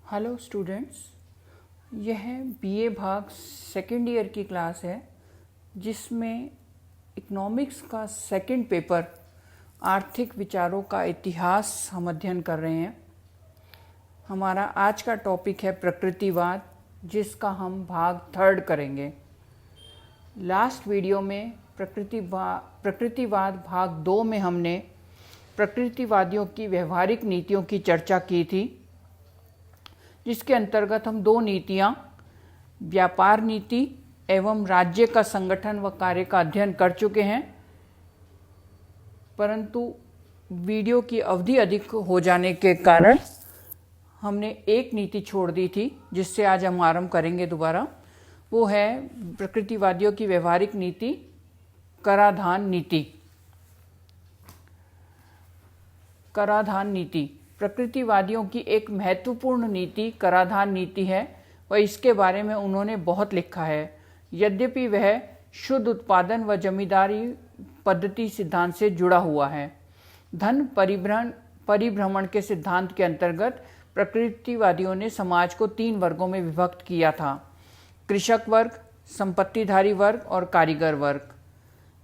Hello students, यह BA भाग second year की क्लास है जिसमें इकोनॉमिक्स का सेकंड पेपर आर्थिक विचारों का इतिहास हम अध्ययन कर रहे हैं। हमारा आज का टॉपिक है प्रकृतिवाद, जिसका हम भाग थर्ड करेंगे। लास्ट वीडियो में प्रकृतिवाद भाग दो में हमने प्रकृतिवादियों की व्यवहारिक नीतियों की चर्चा की थी, जिसके अंतर्गत हम दो नीतियां, व्यापार नीति एवं राज्य का संगठन व कार्य का अध्ययन कर चुके हैं। परंतु वीडियो की अवधि अधिक हो जाने के कारण हमने एक नीति छोड़ दी थी, जिससे आज हम आरंभ करेंगे दोबारा। वो है प्रकृतिवादियों की व्यवहारिक नीति, कराधान नीति। कराधान नीति प्रकृतिवादियों की एक महत्वपूर्ण नीति कराधान नीति है व इसके बारे में उन्होंने बहुत लिखा है। यद्यपि वह शुद्ध उत्पादन व जमींदारी पद्धति सिद्धांत से जुड़ा हुआ है। धन परिभ्रमण के सिद्धांत के अंतर्गत प्रकृतिवादियों ने समाज को तीन वर्गों में विभक्त किया था: कृषक वर्ग, संपत्तिधारी वर्ग और कारीगर वर्ग।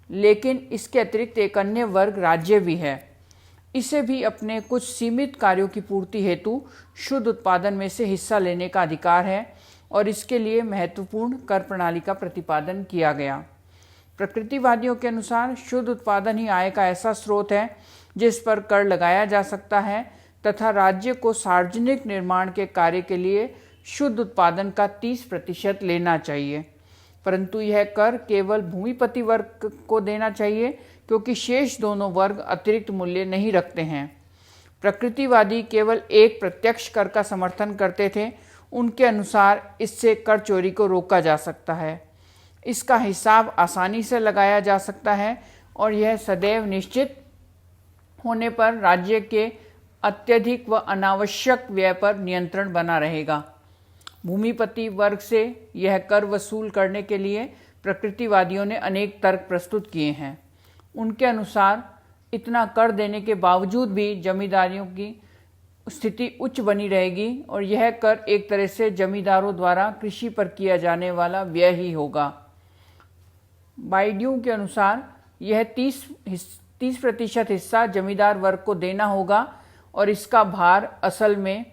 लेकिन इसके अतिरिक्त एक अन्य वर्ग राज्य भी है। इसे भी अपने कुछ सीमित कार्यों की पूर्ति हेतु शुद्ध उत्पादन में से हिस्सा लेने का अधिकार है और इसके लिए महत्वपूर्ण कर प्रणाली का प्रतिपादन किया गया। प्रकृतिवादियों के अनुसार शुद्ध उत्पादन ही आय का ऐसा स्रोत है जिस पर कर लगाया जा सकता है तथा राज्य को सार्वजनिक निर्माण के कार्य के लिए शुद्ध उत्पादन का 30% लेना चाहिए। परंतु यह कर केवल भूमिपति वर्ग को देना चाहिए, क्योंकि शेष दोनों वर्ग अतिरिक्त मूल्य नहीं रखते हैं। प्रकृतिवादी केवल एक प्रत्यक्ष कर का समर्थन करते थे। उनके अनुसार इससे कर चोरी को रोका जा सकता है, इसका हिसाब आसानी से लगाया जा सकता है और यह सदैव निश्चित होने पर राज्य के अत्यधिक व अनावश्यक व्यय पर नियंत्रण बना रहेगा। भूमिपति वर्ग से यह कर वसूल करने के लिए प्रकृतिवादियों ने अनेक तर्क प्रस्तुत किए हैं। उनके अनुसार इतना कर देने के बावजूद भी जमींदारियों की स्थिति उच्च बनी रहेगी और यह कर एक तरह से जमींदारों द्वारा कृषि पर किया जाने वाला व्यय ही होगा। बाइड्यू के अनुसार यह 30% हिस्सा जमींदार वर्ग को देना होगा और इसका भार असल में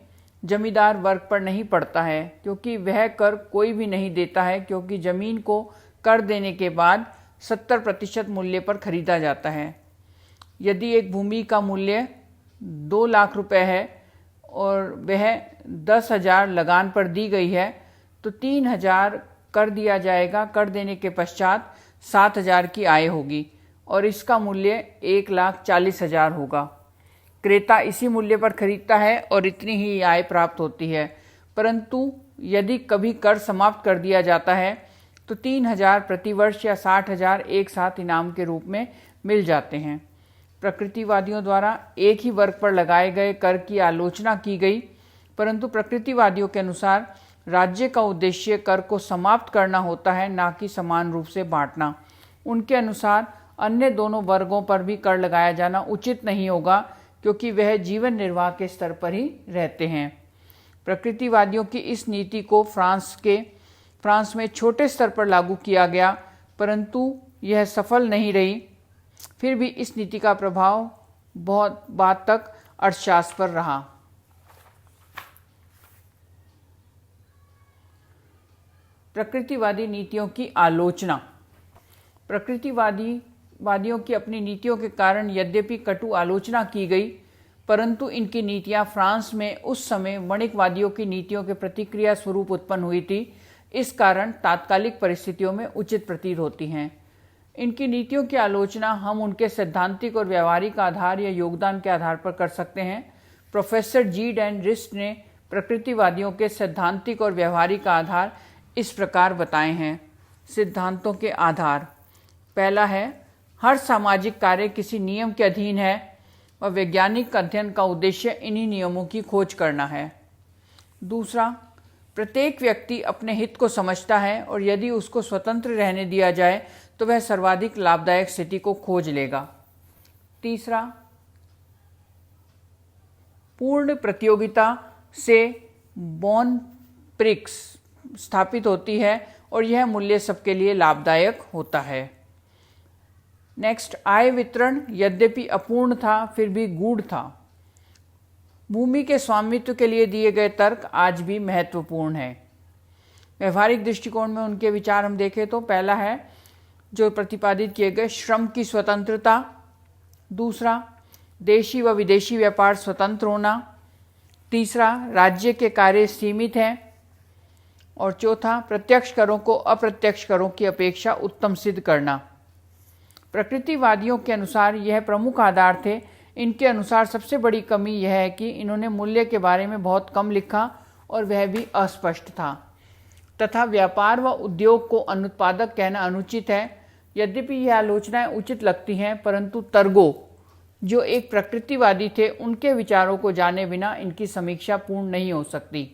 जमींदार वर्ग पर नहीं पड़ता है, क्योंकि वह कर कोई भी नहीं देता है, क्योंकि जमीन को कर देने के बाद 70% मूल्य पर खरीदा जाता है। यदि एक भूमि का मूल्य 2 लाख रुपए है और वह 10,000 लगान पर दी गई है, तो 3,000 कर दिया जाएगा। कर देने के पश्चात 7,000 की आय होगी और इसका मूल्य 1,40,000 होगा। क्रेता इसी मूल्य पर खरीदता है और इतनी ही आय प्राप्त होती है। परंतु यदि कभी कर समाप्त कर दिया जाता है तो 3,000 प्रतिवर्ष या 60,000 एक साथ इनाम के रूप में मिल जाते हैं। प्रकृतिवादियों द्वारा एक ही वर्ग पर लगाए गए कर की आलोचना की गई, परंतु प्रकृतिवादियों के अनुसार राज्य का उद्देश्य कर को समाप्त करना होता है, ना कि समान रूप से बांटना। उनके अनुसार अन्य दोनों वर्गों पर भी कर लगाया जाना उचित नहीं होगा, क्योंकि वह जीवन निर्वाह के स्तर पर ही रहते हैं। प्रकृतिवादियों की इस नीति को फ्रांस में छोटे स्तर पर लागू किया गया, परंतु यह सफल नहीं रही। फिर भी इस नीति का प्रभाव बहुत बाद तक अर्थशास्त्र पर रहा। प्रकृतिवादी नीतियों की आलोचना। प्रकृतिवादियों की अपनी नीतियों के कारण यद्यपि कटु आलोचना की गई, परंतु इनकी नीतियां फ्रांस में उस समय वणिकवादियों की नीतियों के प्रतिक्रिया स्वरूप उत्पन्न हुई थी। इस कारण तात्कालिक परिस्थितियों में उचित प्रतीत होती हैं। इनकी नीतियों की आलोचना हम उनके सैद्धांतिक और व्यावहारिक आधार या योगदान के आधार पर कर सकते हैं। प्रोफेसर जीड एंड रिस्ट ने प्रकृतिवादियों के सैद्धांतिक और व्यावहारिक आधार इस प्रकार बताए हैं। सिद्धांतों के आधार: पहला है, हर सामाजिक कार्य किसी नियम के अधीन है और वैज्ञानिक अध्ययन का उद्देश्य इन्हीं नियमों की खोज करना है। दूसरा, प्रत्येक व्यक्ति अपने हित को समझता है और यदि उसको स्वतंत्र रहने दिया जाए तो वह सर्वाधिक लाभदायक स्थिति को खोज लेगा। तीसरा, पूर्ण प्रतियोगिता से बोन प्रिक्स स्थापित होती है और यह मूल्य सबके लिए लाभदायक होता है। नेक्स्ट, आय वितरण यद्यपि अपूर्ण था फिर भी गूढ़ था। भूमि के स्वामित्व के लिए दिए गए तर्क आज भी महत्वपूर्ण है। व्यवहारिक दृष्टिकोण में उनके विचार हम देखें तो पहला है जो प्रतिपादित किए गए श्रम की स्वतंत्रता, दूसरा देशी व विदेशी व्यापार स्वतंत्र होना, तीसरा राज्य के कार्य सीमित हैं और चौथा प्रत्यक्ष करों को अप्रत्यक्ष करों की अपेक्षा उत्तम सिद्ध करना। प्रकृतिवादियों के अनुसार यह प्रमुख आधार थे। इनके अनुसार सबसे बड़ी कमी यह है कि इन्होंने मूल्य के बारे में बहुत कम लिखा और वह भी अस्पष्ट था, तथा व्यापार व उद्योग को अनुत्पादक कहना अनुचित है। यद्यपि यह आलोचनाएं उचित लगती हैं, परंतु टर्गो जो एक प्रकृतिवादी थे उनके विचारों को जाने बिना इनकी समीक्षा पूर्ण नहीं हो सकती।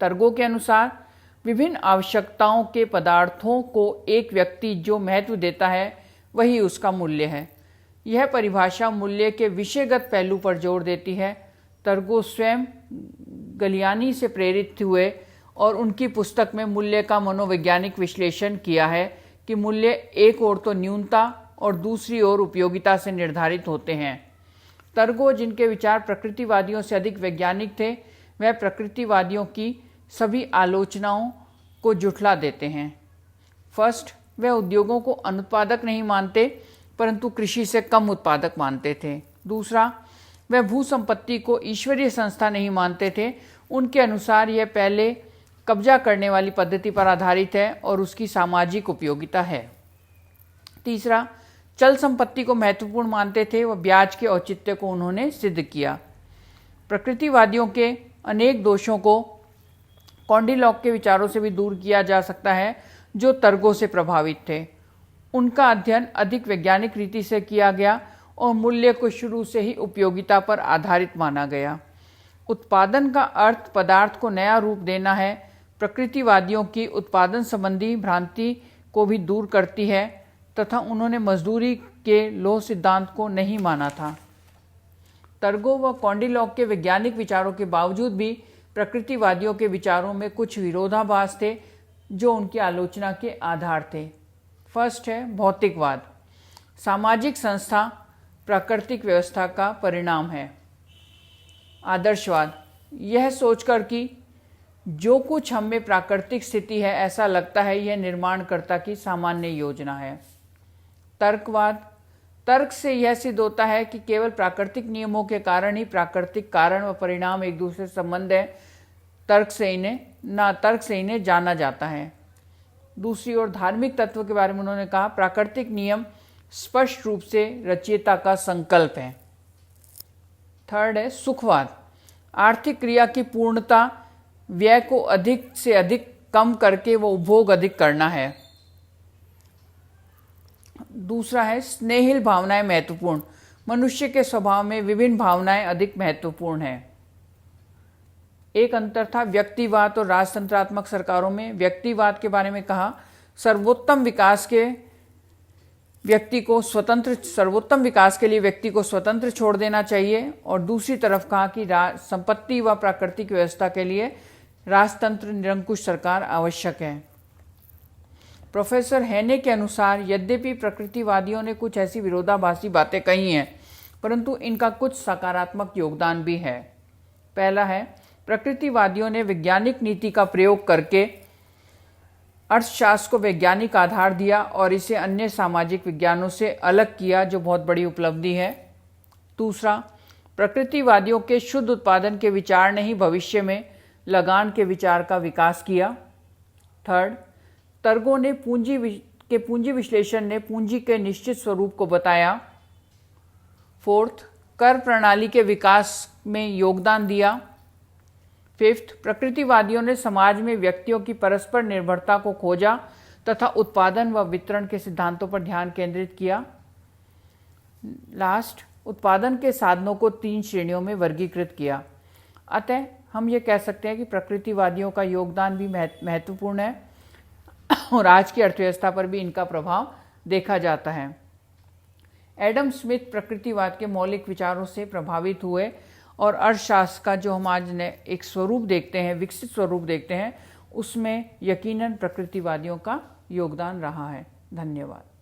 टर्गो के अनुसार विभिन्न आवश्यकताओं के पदार्थों को एक व्यक्ति जो महत्व देता है वही उसका मूल्य है। यह परिभाषा मूल्य के विषयगत पहलू पर जोर देती है। टर्गो स्वयं गलियानी से प्रेरित हुए और उनकी पुस्तक में मूल्य का मनोवैज्ञानिक विश्लेषण किया है कि मूल्य एक ओर तो न्यूनता और दूसरी ओर उपयोगिता से निर्धारित होते हैं। टर्गो जिनके विचार प्रकृतिवादियों से अधिक वैज्ञानिक थे, वह प्रकृतिवादियों की सभी आलोचनाओं को जुठला देते हैं। फर्स्ट, वह उद्योगों को अनुत्पादक नहीं मानते परंतु कृषि से कम उत्पादक मानते थे। दूसरा, वह भू संपत्ति को ईश्वरीय संस्था नहीं मानते थे। उनके अनुसार यह पहले कब्जा करने वाली पद्धति पर आधारित है और उसकी सामाजिक उपयोगिता है। तीसरा, चल संपत्ति को महत्वपूर्ण मानते थे व ब्याज के औचित्य को उन्होंने सिद्ध किया। प्रकृतिवादियों के अनेक दोषों को कॉन्डिलॉक के विचारों से भी दूर किया जा सकता है जो टर्गो से प्रभावित थे। उनका अध्ययन अधिक वैज्ञानिक रीति से किया गया और मूल्य को शुरू से ही उपयोगिता पर आधारित माना गया। उत्पादन का अर्थ पदार्थ को नया रूप देना है। प्रकृतिवादियों की उत्पादन संबंधी भ्रांति को भी दूर करती है तथा उन्होंने मजदूरी के लोह सिद्धांत को नहीं माना था। टर्गो व कॉन्डिलॉक के वैज्ञानिक विचारों के बावजूद भी प्रकृतिवादियों के विचारों में कुछ विरोधाभास थे जो उनकी आलोचना के आधार थे। फर्स्ट है भौतिकवाद। सामाजिक संस्था प्राकृतिक व्यवस्था का परिणाम है। आदर्शवाद, यह सोचकर कि जो कुछ हम में प्राकृतिक स्थिति है ऐसा लगता है यह निर्माणकर्ता की सामान्य योजना है। तर्कवाद, तर्क से यह सिद्ध होता है कि केवल प्राकृतिक नियमों के कारण ही प्राकृतिक कारण व परिणाम एक दूसरे से संबंध है। तर्क से इन्हें जाना जाता है। दूसरी ओर धार्मिक तत्व के बारे में उन्होंने कहा प्राकृतिक नियम स्पष्ट रूप से रचयिता का संकल्प है। थर्ड है सुखवाद। आर्थिक क्रिया की पूर्णता व्यय को अधिक से अधिक कम करके वो उपभोग अधिक करना है। दूसरा है स्नेहिल भावनाएं महत्वपूर्ण। मनुष्य के स्वभाव में विभिन्न भावनाएं अधिक महत्वपूर्ण हैं। एक अंतर था व्यक्तिवाद और राजतंत्रात्मक सरकारों में। व्यक्तिवाद के बारे में कहा सर्वोत्तम विकास के लिए व्यक्ति को स्वतंत्र छोड़ देना चाहिए और दूसरी तरफ कहा कि संपत्ति व प्राकृतिक व्यवस्था के लिए राजतंत्र निरंकुश सरकार आवश्यक है। प्रोफेसर हेने के अनुसार यद्यपि प्रकृतिवादियों ने कुछ ऐसी विरोधाभासी बातें कही हैं परंतु इनका कुछ सकारात्मक योगदान भी है। पहला है प्रकृतिवादियों ने वैज्ञानिक नीति का प्रयोग करके अर्थशास्त्र को वैज्ञानिक आधार दिया और इसे अन्य सामाजिक विज्ञानों से अलग किया जो बहुत बड़ी उपलब्धि है। दूसरा, प्रकृतिवादियों के शुद्ध उत्पादन के विचार ने ही भविष्य में लगान के विचार का विकास किया। थर्ड, टर्गो ने पूंजी विश्लेषण ने पूंजी के निश्चित स्वरूप को बताया। फोर्थ, कर प्रणाली के विकास में योगदान दिया। फिफ्थ, प्रकृतिवादियों ने समाज में व्यक्तियों की परस्पर निर्भरता को खोजा तथा उत्पादन व वितरण के सिद्धांतों पर ध्यान केंद्रित किया। लास्ट, उत्पादन के साधनों को 3 श्रेणियों में वर्गीकृत किया। अतः हम ये कह सकते हैं कि प्रकृतिवादियों का योगदान भी महत्वपूर्ण है और आज की अर्थव्यवस्था पर भी इनका प्रभाव देखा जाता है। एडम स्मिथ प्रकृतिवाद के मौलिक विचारों से प्रभावित हुए और अर्थशास्त्र का जो हम आज ने एक स्वरूप देखते हैं, विकसित स्वरूप देखते हैं, उसमें यकीनन प्रकृतिवादियों का योगदान रहा है। धन्यवाद।